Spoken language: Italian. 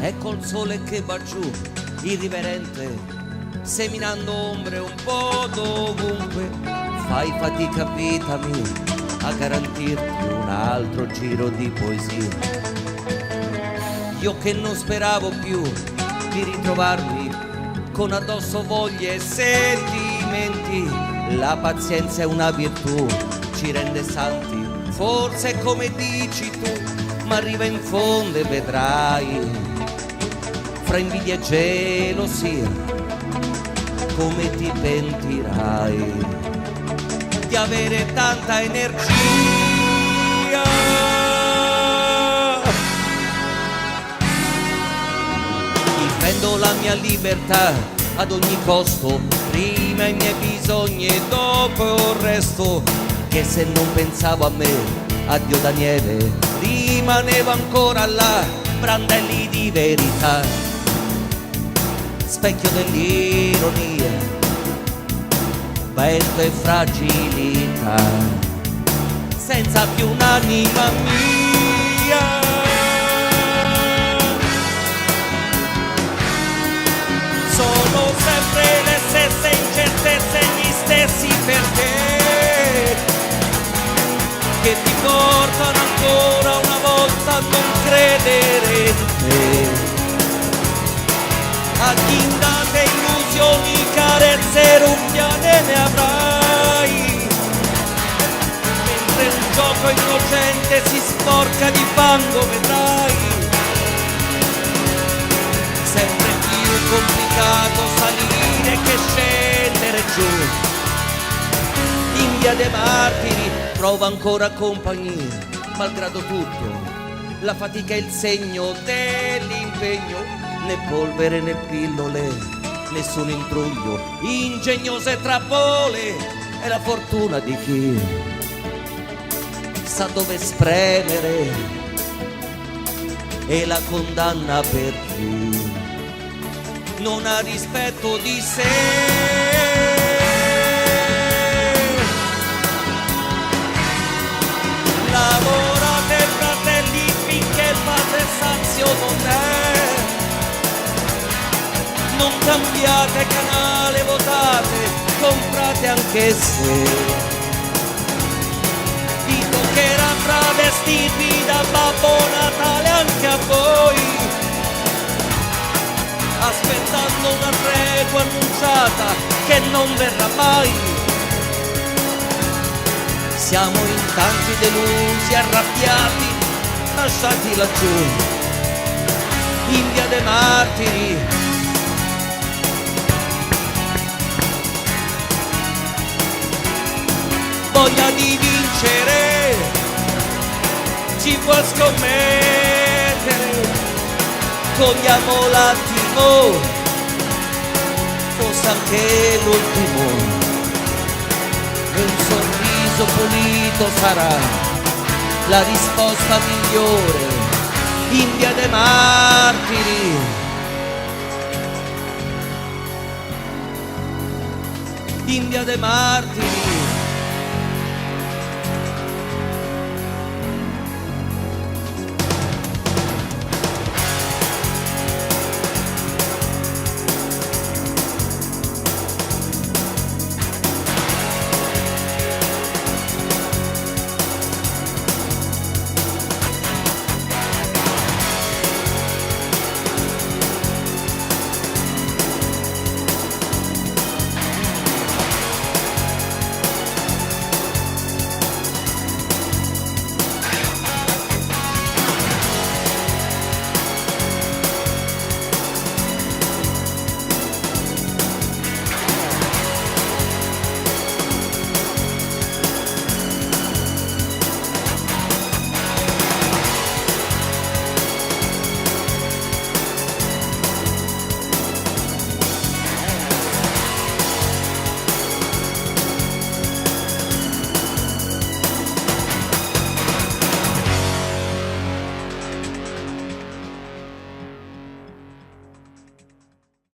e col sole che va giù, irriverente, seminando ombre un po' dovunque. Fai fatica, vita mia, a garantirti un altro giro di poesia. Io che non speravo più di ritrovarmi con addosso voglie e sentimenti. La pazienza è una virtù, ci rende santi, forse come dici tu, ma arriva in fondo e vedrai, fra invidia e gelosia, come ti pentirai di avere tanta energia. Difendo la mia libertà ad ogni costo, prima i miei bisogni e dopo il resto, che se non pensavo a me, addio Daniele, rimanevo ancora là, brandelli di verità, specchio dell'ironia, vento e fragilità, senza più un'anima mia. Sono sempre le stesse incertezze, gli stessi perché, che ti portano ancora una volta a non credere in te. Agghindate illusioni, carezze, ruffiane ne avrai, mentre un gioco innocente si sporca di fango, vedrai. Sempre più complicato salire che scendere giù. In via dei Martiri trova ancora compagnia, malgrado tutto. La fatica è il segno dell'impegno, né polvere né pillole, nessun intruglio, ingegnose trappole. È la fortuna di chi sa dove spremere e la condanna per chi non ha rispetto di sé. Lavorate fratelli finché il padre sazio non è, non cambiate canale, votate, comprate anche se vi toccherà travestirvi da Babbo Natale anche a voi, aspettando una tregua annunciata che non verrà mai. Siamo in tanti delusi, arrabbiati, lasciati laggiù, in via dei Martiri. Voglia di vincere, ci può scommettere, cogliamo l'attimo, forse anche l'ultimo, un sorriso pulito sarà la risposta migliore, in via dei Martiri. In via dei Martiri.